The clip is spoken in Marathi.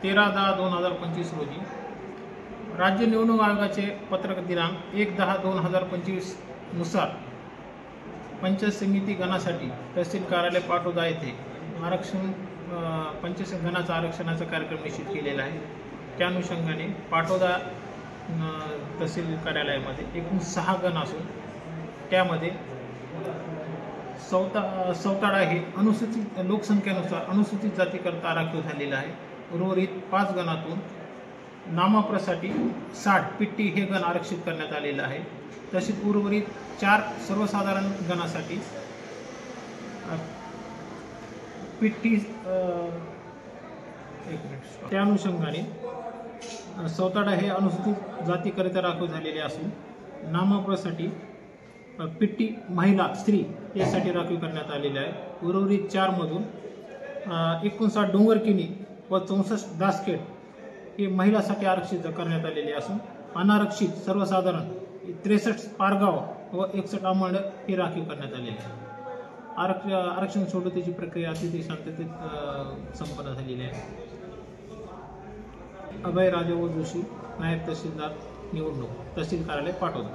13/10/2025 रोजी राज्य निवडणूक आयोगाचे पत्रक दिनांक 1/10/2025 नुसार पंचायत समिती गणासाठी तहसील कार्यालय पाटोदा येथे पंचायत गणाचा आरक्षणाचा कार्यक्रम निश्चित केलेला आहे। त्या अनुषंगाने पाटोदा तहसील कार्यालयामध्ये एकूण 6 गण असून त्यामध्ये सौताडा हे अनुसूचित लोकसंख्येनुसार अनुसूचित जातीकरता आरक्षित झालेलं आहे। उर्वरित 5 गणातून नाममात्रासाठी 60 पिट्टी हे गण आरक्षित करण्यात आलेलं आहे। तसेच उर्वरित 4 सर्वसाधारण गणासाठी पिट्टी त्या अनुषंगाने सौताडा हे अनुसूचित जातीकरिता राखीव झालेले असून नाममात्रासाठी पिट्टी महिला स्त्री यासाठी राखीव करण्यात आलेले आहे। उर्वरित 4 मधून 59 डोंगरकिनी व 64 दासखेड हे महिलासाठी आरक्षित करण्यात आलेले असून अनारक्षित सर्वसाधारण 63 पारगाव व 61 आंबड हे राखीव करण्यात आलेले आहे। आरक्षण सोडतीची प्रक्रिया अतिशय शांततेत संपन्न झालेली आहे। अभय राजाभाऊ जोशी, नायब तहसीलदार निवडणूक, तहसील कार्यालय पाटोदा।